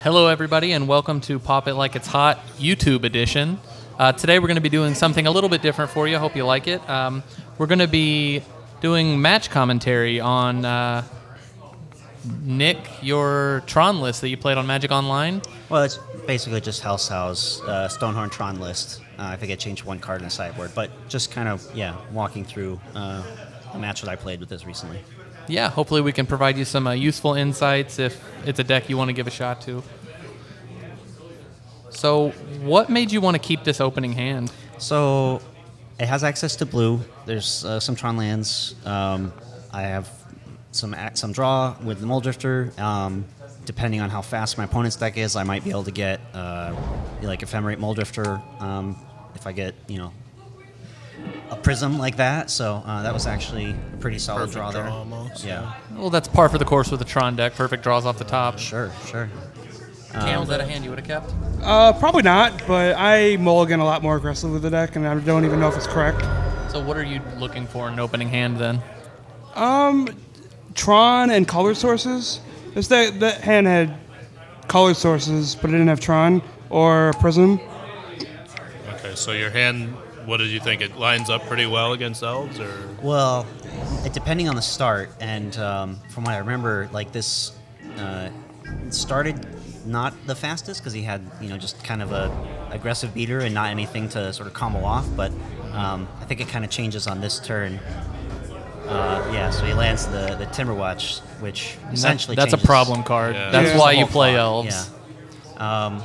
Hello, everybody, and welcome to Pop It Like It's Hot YouTube edition. Today we're going to be doing something a little bit different for you. I hope you like it. We're going to be doing match commentary on, Nick, your Tron list that you played on Magic Online. Well, it's basically just House Stonehorn Tron list. I think I changed one card in the sideboard, but just kind of, walking through a match that I played with this recently. Yeah, hopefully we can provide you some useful insights if it's a deck you want to give a shot to. So what made you want to keep this opening hand? So it has access to blue. There's some Tron lands. I have some draw with the Muldrifter. Depending on how fast my opponent's deck is, I might be able to get like Ephemerate Muldrifter if I get, a Prism like that. So that was actually a pretty solid draw there. Almost. Yeah. Well, that's par for the course with the Tron deck. Perfect draws off the top. Sure. Cam, was that a hand you would have kept? Probably not, but I mulligan a lot more aggressive with the deck, and I don't even know if it's correct. So what are you looking for in an opening hand then? Tron and color sources. That hand had color sources, but it didn't have Tron or Prism. Okay, so your hand, what did you think? It lines up pretty well against Elves, or? Well, depending on the start, and from what I remember, like this started not the fastest because he had, just kind of a aggressive beater and not anything to sort of combo off. But I think it kind of changes on this turn. So he lands the Timberwatch, which essentially that's changes. a problem card. Yeah. That's Yeah. why you play Elves. Yeah.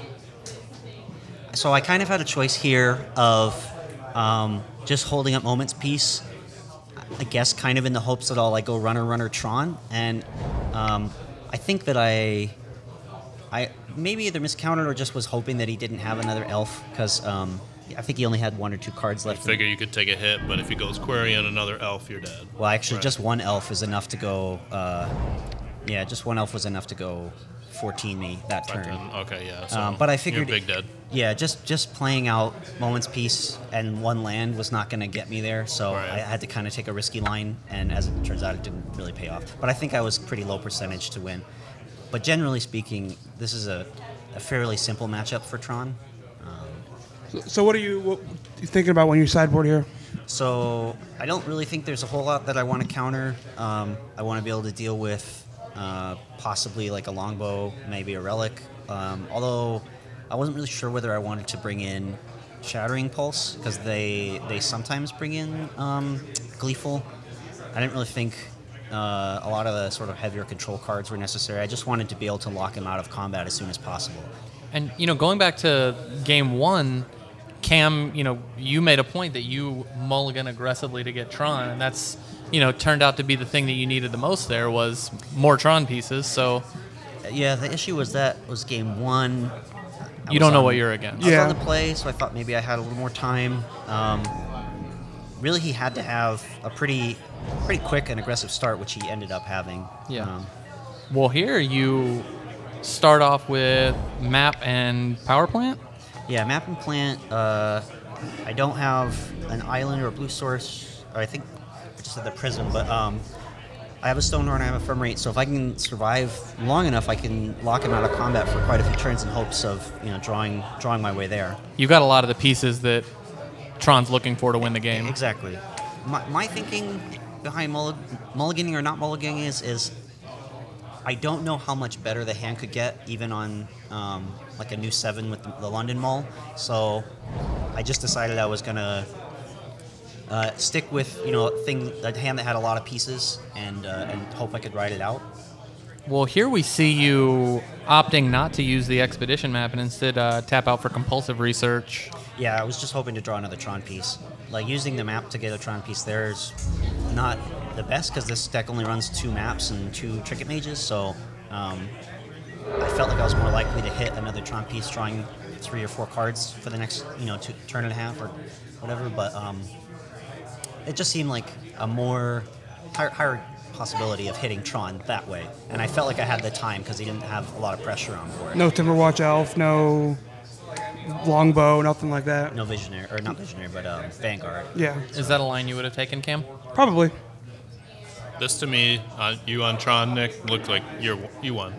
So I kind of had a choice here of just holding up Moment's Peace, I guess kind of in the hopes that I'll like go runner Tron, and I think that I maybe either miscounted or just was hoping that he didn't have another elf, because I think he only had one or two cards left. Figure you could take a hit, but if he goes query on another elf, you're dead. Well, actually, Right. just one elf is enough to go. Just one elf was enough to go 14 me that turn. Okay, yeah. So But I figured, you're big dead. Yeah, just playing out Moment's Peace and one land was not going to get me there, so Right. I had to kind of take a risky line, and as it turns out, it didn't really pay off. But I think I was pretty low percentage to win. But generally speaking, this is a fairly simple matchup for Tron. So what are you thinking about when you sideboard here? So I don't really think there's a whole lot that I want to counter. I want to be able to deal with possibly like a longbow, maybe a relic. Although I wasn't really sure whether I wanted to bring in Shattering Pulse, because they sometimes bring in Gleeful. I didn't really think a lot of the sort of heavier control cards were necessary. I just wanted to be able to lock him out of combat as soon as possible. And, going back to game one, Cam, you made a point that you mulligan aggressively to get Tron, and that's, turned out to be the thing that you needed the most there was more Tron pieces, so... Yeah, the issue was game one. You don't know what you're against. I was Yeah. on the play, so I thought maybe I had a little more time. Really, he had to have a pretty quick and aggressive start, which he ended up having. Yeah. Well, here you start off with Map and Power Plant? Yeah, Map and Plant. I don't have an island or a blue source. Or I think I just had the Prism, but I have a Stonehorn, I have a Ephemerate, so if I can survive long enough, I can lock him out of combat for quite a few turns in hopes of drawing my way there. You got a lot of the pieces that Tron's looking for to win the game. Exactly. My thinking behind mulliganing or not mulliganing is I don't know how much better the hand could get, even on like a new 7 with the London Mull. So I just decided I was gonna stick with a hand that had a lot of pieces and hope I could ride it out. Well, here we see you opting not to use the Expedition map and instead tap out for Compulsive Research. Yeah, I was just hoping to draw another Tron piece. Like, using the map to get a Tron piece there is not the best, because this deck only runs 2 maps and 2 Trinket Mages, so I felt like I was more likely to hit another Tron piece drawing 3 or 4 cards for the next, turn and a half or whatever, but it just seemed like a more higher possibility of hitting Tron that way, and I felt like I had the time because he didn't have a lot of pressure on for it. No Timberwatch Elf, no Longbow, nothing like that. No Visionary, or not Visionary, but Vanguard. Yeah, Is that a line you would have taken, Cam? probably. This to me, you on Tron, Nick, looked like you won.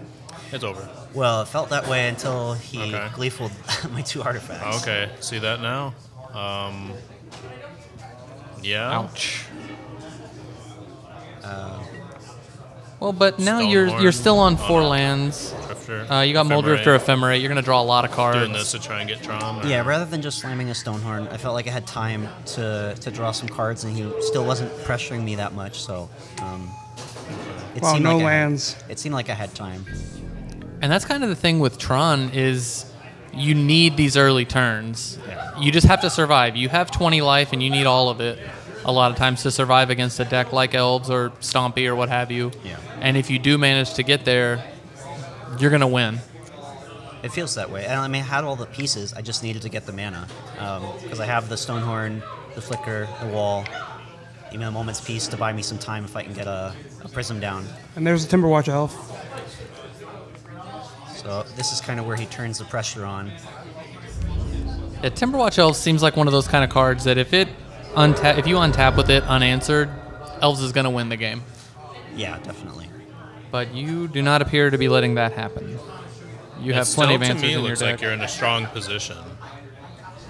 It's over. Well, it felt that way until he Okay. gleefuled my 2 artifacts. Okay, see that now? Yeah. Ouch. Well, but now you're Stonehorn. still on Oh, 4 no. lands. Drifter. You got Ephemerate. Moldrifter, Ephemerate. You're going to draw a lot of cards. Doing this to try and get Tron. Or? Yeah, rather than just slamming a Stonehorn, I felt like I had time to draw some cards, and he still wasn't pressuring me that much. So, it Wow, seemed no like lands. It seemed like I had time. And that's kind of the thing with Tron is you need these early turns. Yeah. You just have to survive. You have 20 life, and you need all of it a lot of times to survive against a deck like Elves or Stompy or what have you. Yeah. And if you do manage to get there, you're going to win. It feels that way. And I mean, I had all the pieces. I just needed to get the mana because I have the Stonehorn, the Flicker, the Wall, even a Moment's Peace to buy me some time if I can get a Prism down. And there's the Timberwatch Elf. So this is kind of where he turns the pressure on. Yeah, Timberwatch Elves seems like one of those kind of cards that if you untap with it unanswered, Elves is going to win the game. Yeah, definitely. But you do not appear to be letting that happen. You have plenty of still, answers to me, in your looks deck. like you're in a strong position.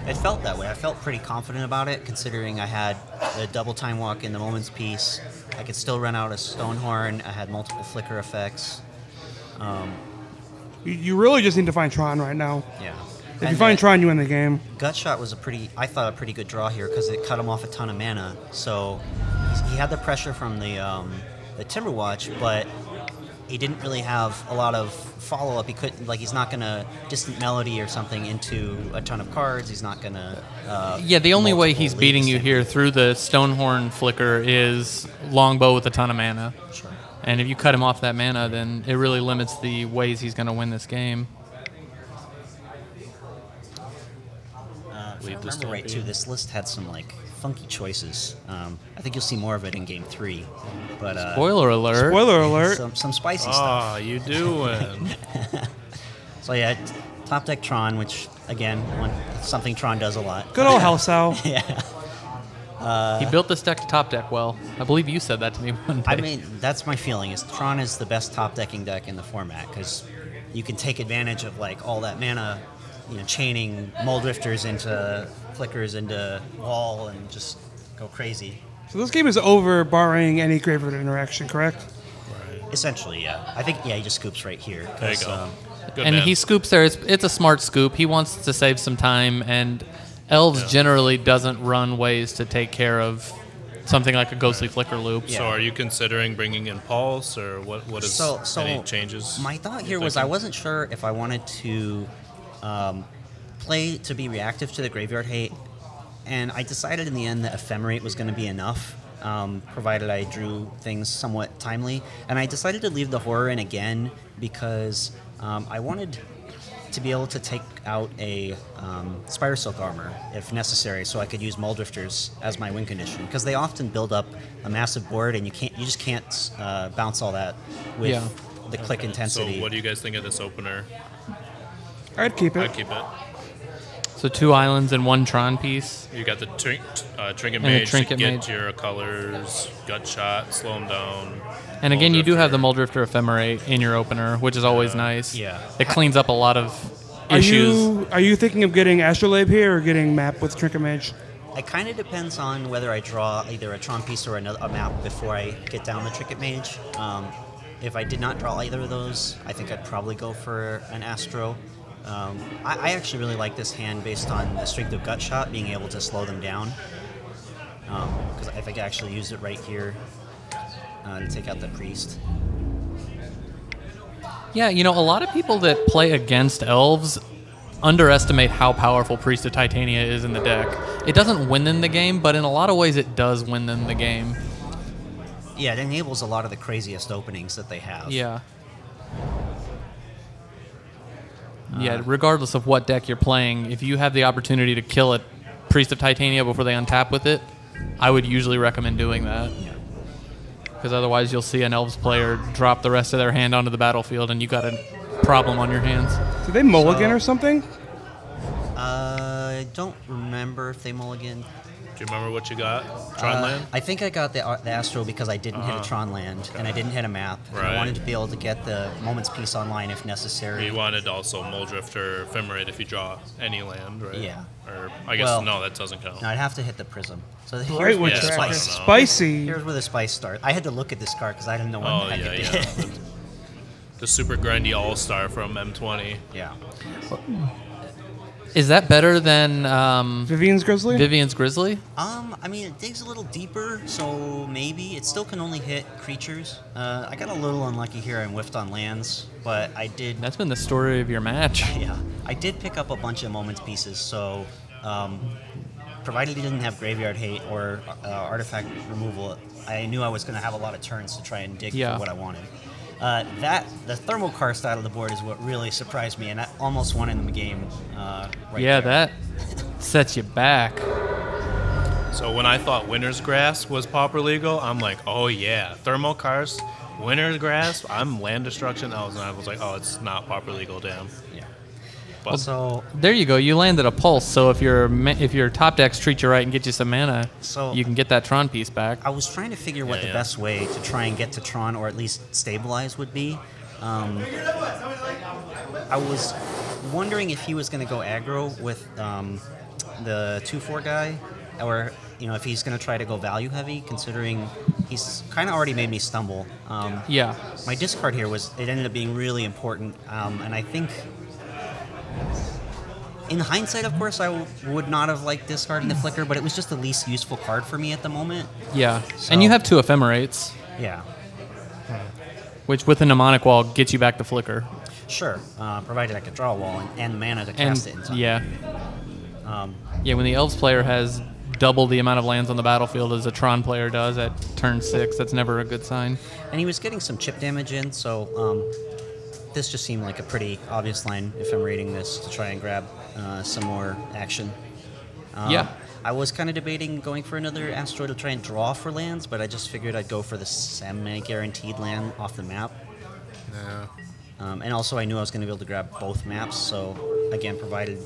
It felt that way. I felt pretty confident about it, considering I had a double Time Walk in the Moment's Peace. I could still run out a Stonehorn. I had multiple Flicker effects. You really just need to find Tron right now. Yeah. If you find Tron, you win the game. Gutshot was I thought a pretty good draw here because it cut him off a ton of mana. So he had the pressure from the Timberwatch, but he didn't really have a lot of follow-up. He couldn't, he's not going to Distant Melody or something into a ton of cards. He's not going to... Yeah, the only way he's beating you here through the Stonehorn Flicker is Longbow with a ton of mana. Sure. And if you cut him off that mana, then it really limits the ways he's going to win this game. If I Leave this remember right, to too, be. this list had some, funky choices. I think you'll see more of it in Game 3. But Spoiler alert. Spoiler alert. some spicy stuff. Ah, you do win. So, yeah, top deck Tron, which, again, something Tron does a lot. Good old Hellsow. He built this deck to top deck well. I believe you said that to me one day. I mean, that's my feeling, is Tron is the best top decking deck in the format, because you can take advantage of, all that mana, chaining Moldrifters into Flickers into Wall and just go crazy. So this game is over barring any graveyard interaction, correct? Essentially, yeah. I think, he just scoops right here. There you 'cause, go. Good and man. he scoops there. It's a smart scoop. He wants to save some time, and Elves generally doesn't run ways to take care of something like a Ghostly Flicker loop. Yeah. So are you considering bringing in Pulse, or what is So any changes? My thought here you're was I thinking? wasn't sure if I wanted to play to be reactive to the Graveyard Hate, and I decided in the end that Ephemerate was going to be enough, provided I drew things somewhat timely. And I decided to leave the Horror in again because I wanted to be able to take out a Spider Silk Armor if necessary, so I could use Moldrifters as my win condition, because they often build up a massive board, and you just can't bounce all that with the click intensity. So what do you guys think of this opener? I'd keep it. I'd keep it. So 2 islands and 1 Tron piece. You got the Trinket And a Mage Trinket to get Mage. your colors, Gut Shot, slow them down. And again, you do have the Moldrifter. Moldrifter Ephemerate in your opener, which is always nice. Yeah. It cleans up a lot of issues. Are you thinking of getting Astrolabe here or getting Map with Trinket Mage? It kind of depends on whether I draw either a Tron piece or a map before I get down the Trinket Mage. If I did not draw either of those, I think I'd probably go for an Astro. I actually really like this hand based on the strength of Gut Shot, being able to slow them down. Because I think I actually used it right here to take out the Priest. Yeah, a lot of people that play against Elves underestimate how powerful Priest of Titania is in the deck. It doesn't win them the game, but in a lot of ways it does win them the game. Yeah, it enables a lot of the craziest openings that they have. Yeah. Yeah, regardless of what deck you're playing, if you have the opportunity to kill a Priest of Titania before they untap with it, I would usually recommend doing that. Because otherwise you'll see an Elves player drop the rest of their hand onto the battlefield and you got a problem on your hands. Did they mulligan or something? I don't remember if they mulliganed. Do you remember what you got? Tron land? I think I got the Astro because I didn't hit a Tron land, and I didn't hit a map. And I Right. wanted to be able to get the Moment's Peace online if necessary. You wanted also Muldrift or Ephemerate if you draw any land, right? Yeah. Or I guess Well, no, that doesn't count. No, I'd have to hit the Prism. So Right here's where with the Yeah, tracker. spice. Spicy. Here's where the spice starts. I had to look at this card because I didn't know what Oh the heck yeah, it yeah. did. The super grindy All Star from M20. Yeah. Is that better than Vivian's Grizzly? Vivian's Grizzly? I mean, it digs a little deeper, so maybe it still can only hit creatures. I got a little unlucky here and whiffed on lands, but I did. That's been the story of your match. Yeah, I did pick up a bunch of Moments Pieces, so provided he didn't have Graveyard Hate or Artifact Removal, I knew I was going to have a lot of turns to try and dig Yeah. for what I wanted. The Thermal Karst out of the board is what really surprised me, and I almost won in the game. Right Yeah, there. that sets you back. So when I thought Winter's Grasp was pauper legal, I'm like, oh yeah, Thermal Karst, Winter's Grasp, I'm Land Destruction. I was like, oh, it's not pauper legal, damn. Yeah. But So There you go. You landed a pulse. So if your top decks treat you right and get you some mana, So- you can get that Tron piece back. I was trying to figure what Yeah, the yeah. best way to try and get to Tron or at least stabilize would be. I was wondering if he was going to go aggro with the 2/4 guy, or if he's going to try to go value heavy, considering he's kind of already made me stumble. Yeah. My discard here it ended up being really important, and I think. In hindsight, of course, I would not have liked discarding the Flicker, but it was just the least useful card for me at the moment. Yeah. So- And you have 2 ephemerates, Yeah. which with a mnemonic wall gets you back to Flicker. Sure, provided I could draw a wall and mana to And cast it in time. yeah. Yeah, when the Elves player has double the amount of lands on the battlefield as a Tron player does at turn 6, that's never a good sign. And he was getting some chip damage in, so this just seemed like a pretty obvious line if I'm rating this to try and grab some more action. Yeah. I was kind of debating going for another Asteroid to try and draw for lands, but I just figured I'd go for the semi-guaranteed land off the map. yeah. And also I knew I was going to be able to grab both maps, so again, provided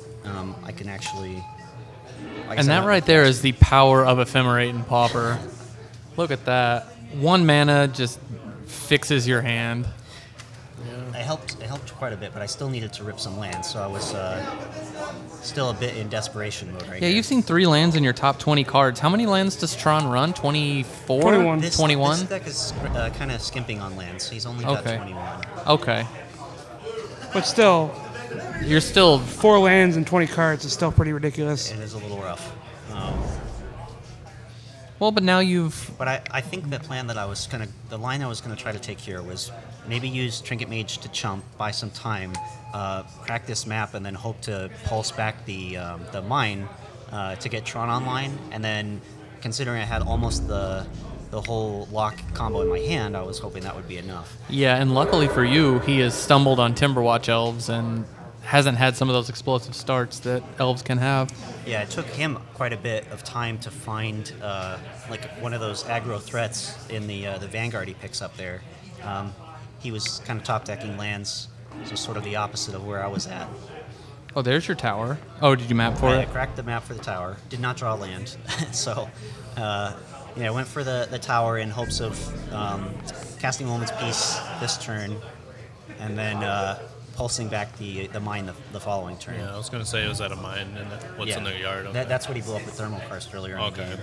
I can actually... like I And said, that right there is the power of Ephemerate and Pauper. Look at that. 1 mana just fixes your hand. It helped quite a bit, but I still needed to rip some land, so I was still a bit in desperation mode right Yeah, here. you've seen 3 lands in your top 20 cards. How many lands does Tron run? 24? 21. This 21? deck is kind of skimping on lands. He's only got Okay. 21. Okay. But still, You're still 4 lands and 20 cards is still pretty ridiculous. It is a little rough. well, but now you've But I think the plan that the line I was gonna try to take here was maybe use Trinket Mage to chump, buy some time, crack this map, and then hope to pulse back the mine to get Tron online. And then, considering I had almost the whole lock combo in my hand, I was hoping that would be enough. yeah, and luckily for you, he has stumbled on Timberwatch Elves and hasn't had some of those explosive starts that Elves can have. Yeah, it took him quite a bit of time to find like one of those aggro threats in the Vanguard he picks up there. He was kind of top decking lands, so sort of the opposite of where I was at. Oh, there's your tower. Oh, did you map for I it? cracked the map for the tower. Did not draw land, so I went for the tower in hopes of casting Moment's Peace this turn, and then pulsing back the mine the following turn. Yeah, I was gonna say it was at a mine and what's in the yard. Okay. That's what he blew up with Thermal Karst earlier in the Okay. game.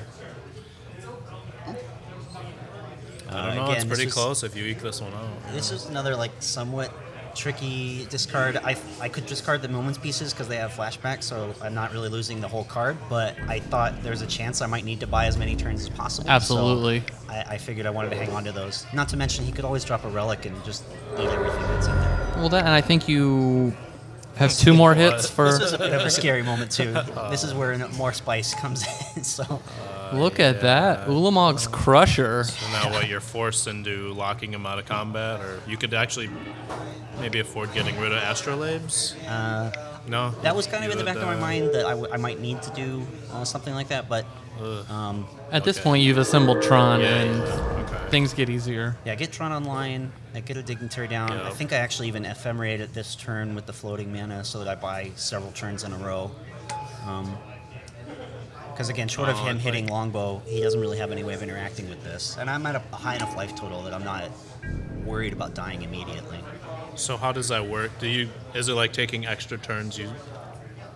I don't know. Again, It's pretty this was- close if you eke this one out. This is another somewhat tricky discard. I could discard the Moment's Pieces because they have flashback, so I'm not really losing the whole card, but I thought there's a chance I might need to buy as many turns as possible. Absolutely. So I figured I wanted to hang on to those. Not to mention he could always drop a relic and just eat everything that's in there. Well, and I think you have 2 more hits for. This was a bit of a scary moment too. This is where more spice comes in. So Look at that. Ulamog's Crusher. So now what, you're forced into locking him out of combat, or you could actually maybe afford getting rid of Astrolabes? No? that was kind of You in the back would, of my mind that I might need to do something like that, but At this Okay. point, you've assembled Tron, Yeah, and okay. things get easier. yeah, get Tron online, get a Dignitary down. Yeah. I think I actually even ephemerated this turn with the floating mana so that I buy several turns in a row. Because again, short of him hitting longbow, he doesn't really have any way of interacting with this. And I'm at a high enough life total that I'm not worried about dying immediately. So how does that work? Is it like taking extra turns?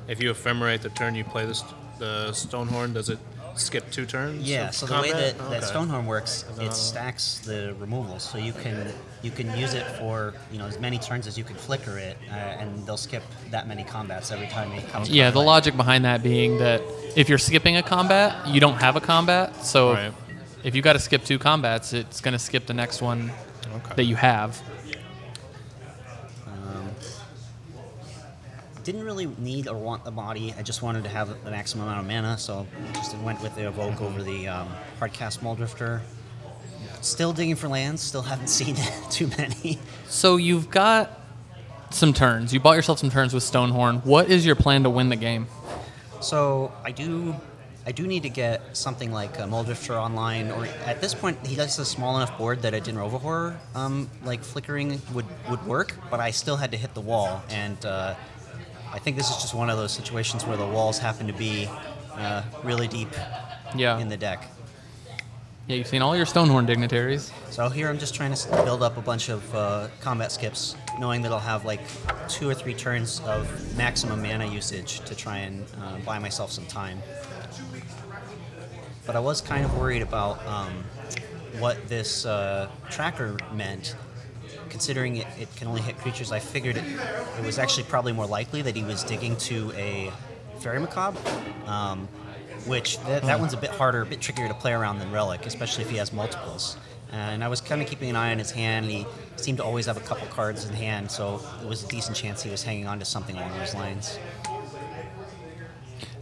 If you ephemerate the turn you play the Stonehorn, does it skip 2 turns? Yeah. of So the combat? way that Okay. Stonehorn works, it stacks the removals. So you can use it for as many turns as you can flicker it, and they'll skip that many combats every time it comes. Yeah, to the play. logic behind that being that if you're skipping a combat, you don't have a combat. So Right. if you got to skip 2 combats, it's going to skip the next one that you have. Didn't really need or want the body. I just wanted to have the maximum amount of mana, so just went with the Evoke over the Hardcast Muldrifter. Still digging for lands. Still haven't seen too many. So you've got some turns. You bought yourself some turns with Stonehorn. What is your plan to win the game? So I do need to get something like a Muldrifter online, or at this point he does a small enough board that a Dinrova Horror like flickering would work, but I still had to hit the wall, and I think this is just one of those situations where the walls happen to be really deep in the deck. Yeah, you've seen all your Stonehorn dignitaries. So here I'm just trying to build up a bunch of combat skips, knowing that I'll have like 2 or 3 turns of maximum mana usage to try and buy myself some time. But I was kind of worried about what this tracker meant. Considering it can only hit creatures, I figured it was actually probably more likely that he was digging to a Fairy Macabre, which that one's a bit harder, a bit trickier to play around than Relic, especially if he has multiples. And I was kind of keeping an eye on his hand, and he seemed to always have a couple cards in hand, so it was a decent chance he was hanging on to something along those lines.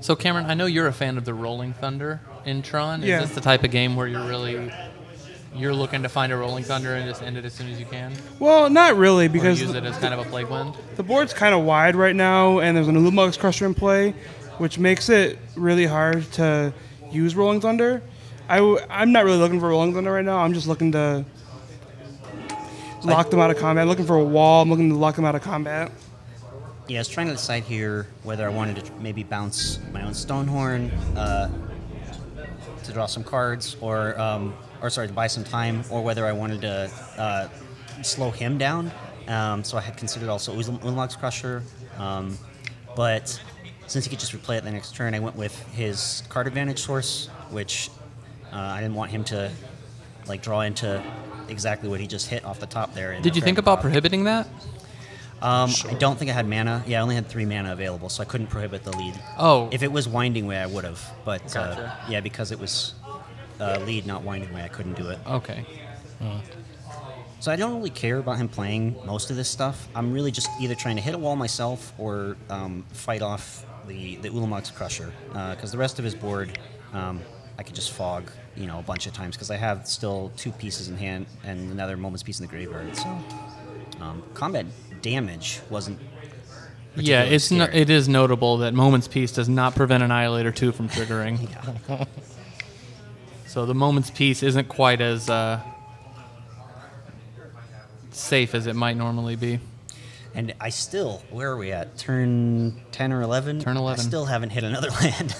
So Cameron, I know you're a fan of the Rolling Thunder in Tron. Yeah. Is this the type of game where you're looking to find a Rolling Thunder and just end it as soon as you can? Well, not really, Or because use it as kind of a plague wind? the board's kind of wide right now, and there's an Ulumux Crusher in play, which makes it really hard to use Rolling Thunder. I'm not really looking for Rolling Thunder right now. I'm just looking to lock them out of combat. I'm looking for a wall. I'm looking to lock them out of combat. Yeah, I was trying to decide here whether I wanted to maybe bounce my own Stonehorn to draw some cards, or to buy some time, or whether I wanted to slow him down. So I had considered also Unlocks Crusher, but since he could just replay it the next turn, I went with his card advantage source, which I didn't want him to draw into exactly what he just hit off the top there. Did you think about prohibiting that? I don't think I had mana. Yeah, I only had 3 mana available, so I couldn't prohibit the lead. Oh. If it was Winding Way, I would have. But Gotcha. yeah, because it was lead, not Winding Way, I couldn't do it. Okay. So I don't really care about him playing most of this stuff. I'm really just either trying to hit a wall myself or fight off the Ulamog's Crusher. Because the rest of his board, I could just fog, a bunch of times, because I have still 2 pieces in hand and another Moment's Piece in the graveyard. So combat damage wasn't. Yeah, particularly it is notable that Moment's Peace does not prevent Annihilator 2 from triggering. Yeah. So the Moment's Peace isn't quite as safe as it might normally be. And I still, where are we at? Turn 10 or 11? Turn 11. I still haven't hit another land.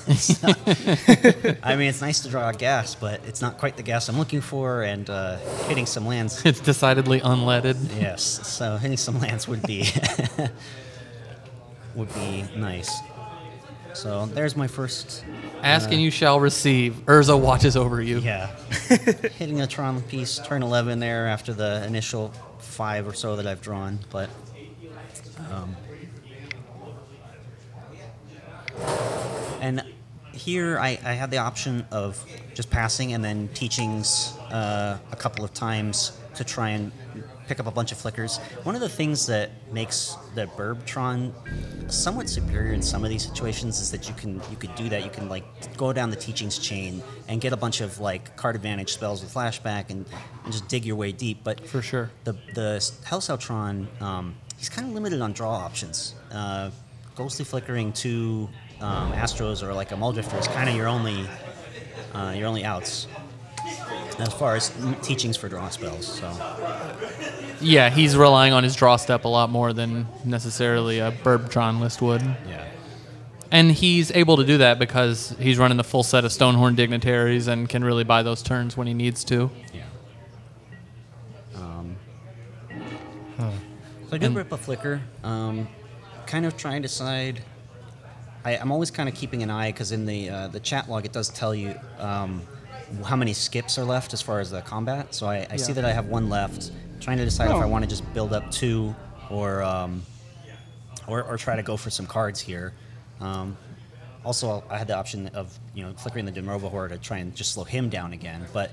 I mean, it's nice to draw a gas, but it's not quite the gas I'm looking for, and hitting some lands. It's decidedly unleaded. Yes, so hitting some lands would be nice. So there's my first. Ask and you shall receive. Urza watches over you. Yeah. Hitting a Tron piece, turn 11 there after the initial 5 or so that I've drawn, but. And here I had the option of just passing and then teachings a couple of times to try and pick up a bunch of flickers. One of the things that makes the Burbtron somewhat superior in some of these situations is that you could do that. You can go down the teachings chain and get a bunch of card advantage spells with flashback and just dig your way deep. But For sure. the Hellsoutron, he's kind of limited on draw options. Ghostly Flickering to Astros or a Muldrifter is kind of your only outs as far as teachings for draw spells. So Yeah, he's relying on his draw step a lot more than necessarily a Burbtron list would. yeah. And he's able to do that because he's running the full set of Stonehorn Dignitaries and can really buy those turns when he needs to. Yeah. So I do rip a flicker. Kind of trying to decide. I'm always kind of keeping an eye because in the chat log it does tell you how many skips are left as far as the combat. So I see that I have one left. Trying to decide if I want to just build up two or try to go for some cards here. Also, I had the option of flickering the Denrovahor to try and just slow him down again. But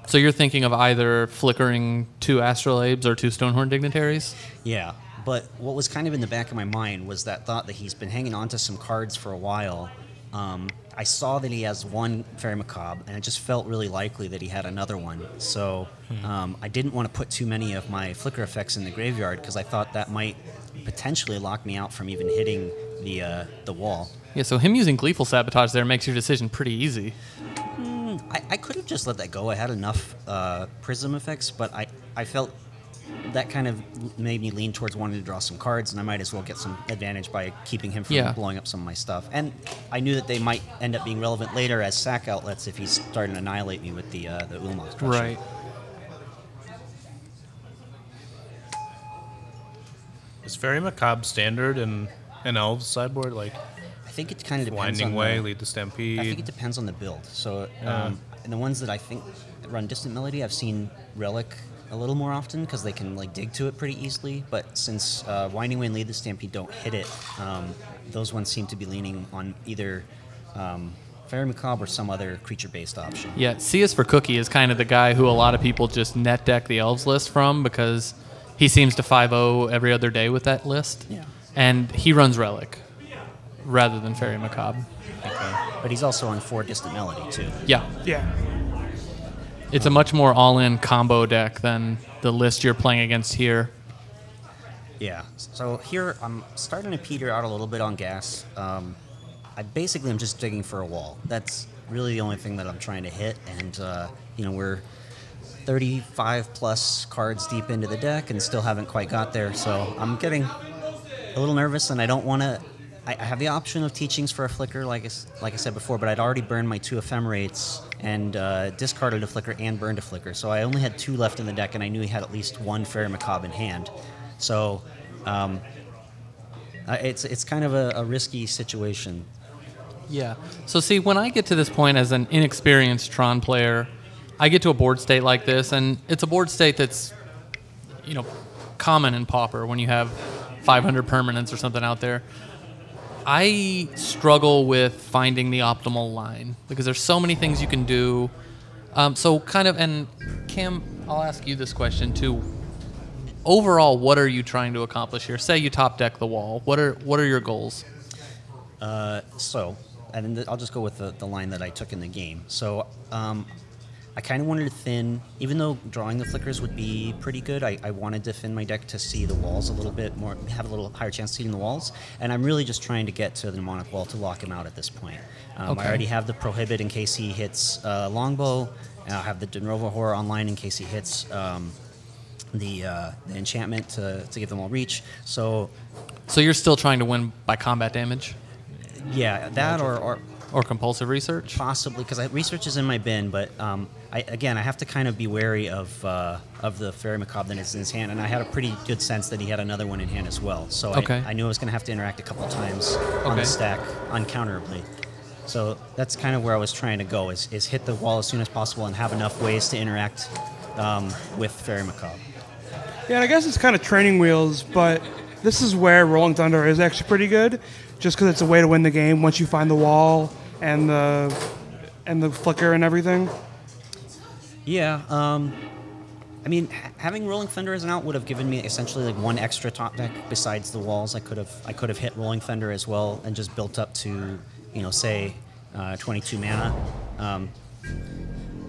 So you're thinking of either flickering 2 Astrolabes or 2 Stonehorn Dignitaries? yeah, but what was kind of in the back of my mind was that thought that he's been hanging on to some cards for a while. I saw that he has one Fairy Macabre, and it just felt really likely that he had another one. So I didn't want to put too many of my flicker effects in the graveyard because I thought that might potentially lock me out from even hitting the wall. Yeah, so him using Gleeful Sabotage there makes your decision pretty easy. I could have just let that go. I had enough prism effects, but I felt that kind of made me lean towards wanting to draw some cards, and I might as well get some advantage by keeping him from blowing up some of my stuff. And I knew that they might end up being relevant later as sack outlets if he's starting to annihilate me with the Ulamog Crusher. Right. Is Fairy Macabre standard in an Elves sideboard? Like, I think it kind of depends Winding on Way, the, Lead the Stampede. I think it depends on the build. So, Yeah. and the ones that I think run Distant Melody, I've seen Relic a little more often because they can dig to it pretty easily. But since Winding Way and Lead the Stampede don't hit it, those ones seem to be leaning on either Fairy Macabre or some other creature-based option. Yeah, CS for Cookie is kind of the guy who a lot of people just net deck the Elves list from because he seems to 5-0 every other day with that list. Yeah. And he runs Relic rather than Fairy Macabre. But he's also on 4 Distant Melody, too. Yeah. Yeah. It's a much more all-in combo deck than the list you're playing against here. Yeah. So here I'm starting to peter out a little bit on gas. I basically am just digging for a wall. That's really the only thing that I'm trying to hit. And we're 35 plus cards deep into the deck and still haven't quite got there. So I'm getting a little nervous, and I don't want to. I have the option of Teachings for a flicker, like I said before, but I'd already burned my 2 Ephemerates and discarded a flicker and burned a flicker. So I only had 2 left in the deck, and I knew he had at least 1 Fairy Macabre in hand. So it's kind of a risky situation. Yeah. So see, when I get to this point as an inexperienced Tron player, I get to a board state like this, and it's a board state that's, common in Pauper when you have 500 permanents or something out there. I struggle with finding the optimal line because there's so many things you can do. And Cam, I'll ask you this question too. Overall, what are you trying to accomplish here? Say you top deck the wall. What are your goals? And I'll just go with the line that I took in the game. So I kind of wanted to thin, even though drawing the flickers would be pretty good, I wanted to thin my deck to see the walls a little bit more, have a little higher chance of seeing the walls. And I'm really just trying to get to the Mnemonic Wall to lock him out at this point. Okay. I already have the Prohibit in case he hits Longbow. And I'll have the Denrovahor online in case he hits the enchantment to give them all reach. So you're still trying to win by combat damage? yeah, that Or compulsive research? possibly, because research is in my bin, but I have to kind of be wary of the Fairy Macabre that is in his hand, and I had a pretty good sense that he had another one in hand as well. So I knew I was going to have to interact a couple of times on the stack uncounterably. So that's kind of where I was trying to go, is hit the wall as soon as possible and have enough ways to interact with Fairy Macabre. Yeah, and I guess it's kind of training wheels, but this is where Rolling Thunder is actually pretty good, just because it's a way to win the game once you find the wall and the flicker and everything. Yeah, having Rolling Thunder as an out would have given me essentially like one extra top deck besides the walls. I could have hit Rolling Thunder as well and just built up to, say, 22 mana.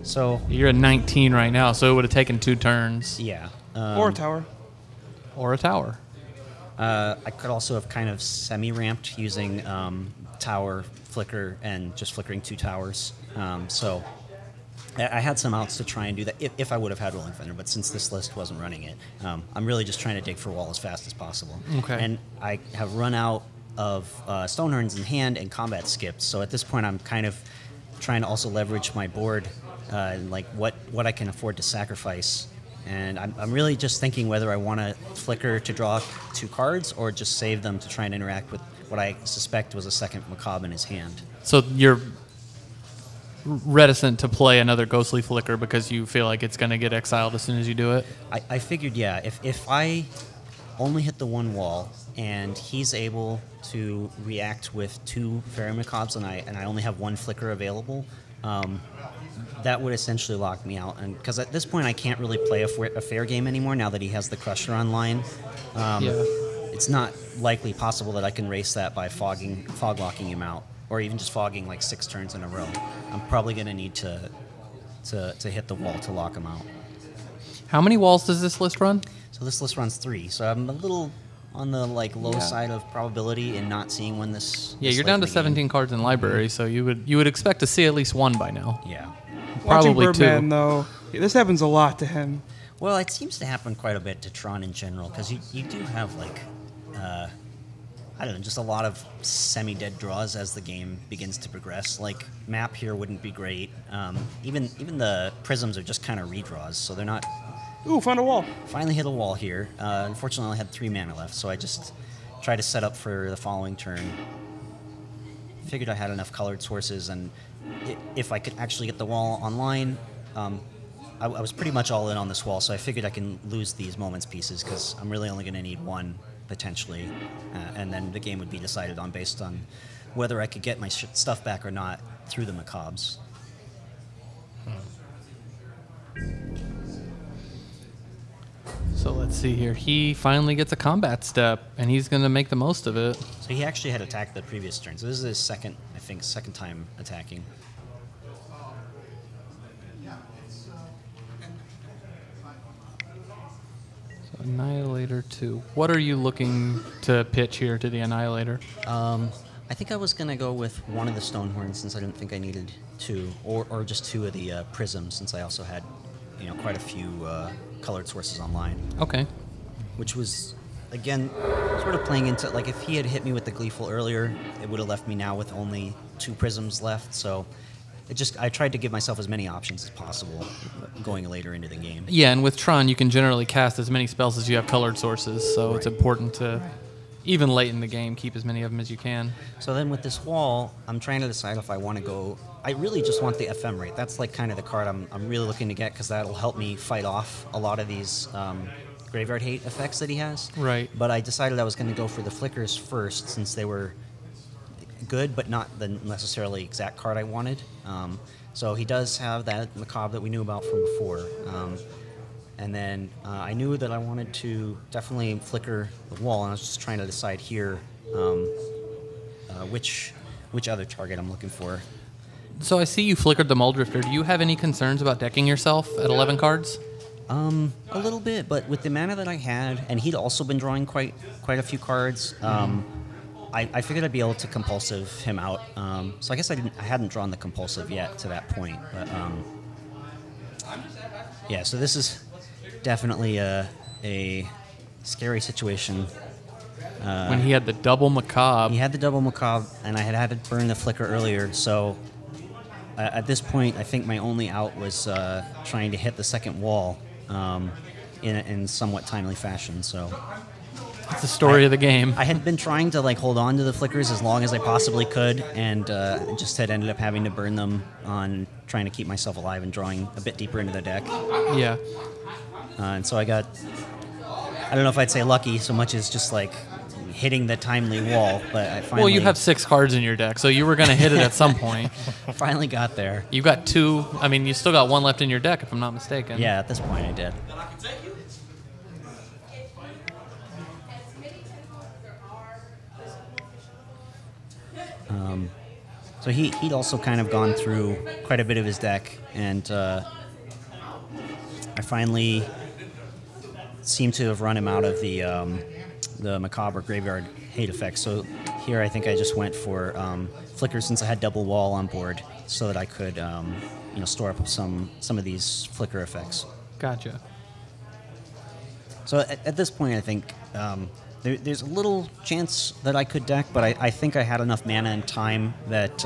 So You're at 19 right now, so it would have taken 2 turns. yeah, Or a tower. Or a tower. I could also have kind of semi-ramped using tower, flicker, and just flickering 2 towers. So I had some outs to try and do that if I would have had Rolling Thunder, but since this list wasn't running it, I'm really just trying to dig for wall as fast as possible. Okay. And I have run out Stonehorns in hand and combat skipped. So at this point, I'm kind of trying to also leverage my board, like what I can afford to sacrifice. And I'm really just thinking whether I want to flicker to draw 2 cards or just save them to try and interact with what I suspect was a second Macabre in his hand. So you're reticent to play another Ghostly Flicker because you feel like it's going to get exiled as soon as you do it? I figured, yeah, if I only hit the 1 wall and he's able to react with 2 Fairy Macabres and I only have 1 Flicker available, that would essentially lock me out. And because at this point I can't really play a fair game anymore now that he has the Crusher online. It's not likely possible that I can race that by fog locking him out, or even just fogging like 6 turns in a row. I'm probably going to need to hit the wall to lock him out. How many walls does this list run? So this list runs 3, so I'm a little on the low side of probability in not seeing when this. Yeah, you're down to 17 cards in library, so you would expect to see at least 1 by now. Yeah. Probably Watching Birdman, 2. though, this happens a lot to him. Well, it seems to happen quite a bit to Tron in general, because you do have I don't know, just a lot of semi-dead draws as the game begins to progress. Like map here wouldn't be great. Even the prisms are just kind of redraws, so they're not. Ooh, found a wall. Finally hit a wall here. Unfortunately, I only had 3 mana left, so I just tried to set up for the following turn. Figured I had enough colored sources, and if I could actually get the wall online, I was pretty much all in on this wall, so I figured I can lose these moments pieces because I'm really only going to need 1 potentially, and then the game would be decided on based on whether I could get my stuff back or not through the Macabres. So let's see here. He finally gets a combat step, and he's going to make the most of it. So he actually had attacked the previous turn. So this is his second time attacking. So Annihilator 2. What are you looking to pitch here to the Annihilator? I think I was going to go with 1 of the Stonehorns since I didn't think I needed 2, or just 2 of the Prisms since I also had quite a few colored sources online. Okay. Which was, again, sort of playing into, like, if he had hit me with the Gleeful earlier, it would have left me now with only 2 Prisms left, so I tried to give myself as many options as possible going later into the game. Yeah, and with Tron, you can generally cast as many spells as you have colored sources, so it's important to, even late in the game, keep as many of them as you can. So then with this wall, I'm trying to decide if I want to go. I really just want the Ephemerate. That's like kind of the card I'm really looking to get because that'll help me fight off a lot of these graveyard hate effects that he has. Right. But I decided I was going to go for the Flickers first since they were good, but not the necessarily exact card I wanted. So he does have that Macabre that we knew about from before. And then I knew that I wanted to definitely flicker the wall, and I was just trying to decide here which other target I'm looking for. So I see you flickered the Muldrifter. Do you have any concerns about decking yourself at 11 cards? A little bit, but with the mana that I had, and he'd also been drawing quite a few cards, I figured I'd be able to compulsive him out. So I guess I hadn't drawn the compulsive yet to that point, but yeah. So this is definitely a scary situation. When he had the double Macabre. He had the double Macabre, and I had to burn the Flicker earlier, so at this point, I think my only out was trying to hit the second wall in somewhat timely fashion. So It's the story of the game. I had been trying to hold on to the Flickers as long as I possibly could, and just had ended up having to burn them on trying to keep myself alive and drawing a bit deeper into the deck. Yeah. And so I got, I don't know if I'd say lucky so much as just hitting the timely wall, but I finally... Well, you have 6 cards in your deck, so you were going to hit it at some point. finally got there. You got 2. I mean, you still got 1 left in your deck, if I'm not mistaken. Yeah, at this point I did. So he'd also kind of gone through quite a bit of his deck, and I finally seemed to have run him out of the Macabre Graveyard hate effect. So here I think I just went for Flicker since I had double wall on board, so that I could store up some of these Flicker effects. Gotcha. So at this point, I think there's a little chance that I could deck, but I think I had enough mana and time that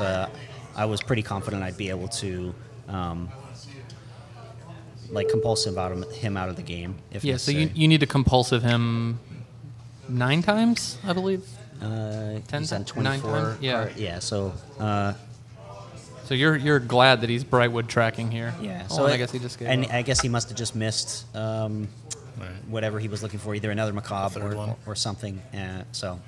I was pretty confident I'd be able to like compulsive him out of the game. If Yeah, so necessary. you need to compulsive him 9 times, I believe. 10 he's on times? 9 24. times? Yeah. Yeah. So. So you're glad that he's Brightwood tracking here. Yeah. Oh, So and I guess he just gave and up. I guess he must have just missed whatever he was looking for, either another macabre third one. or something. So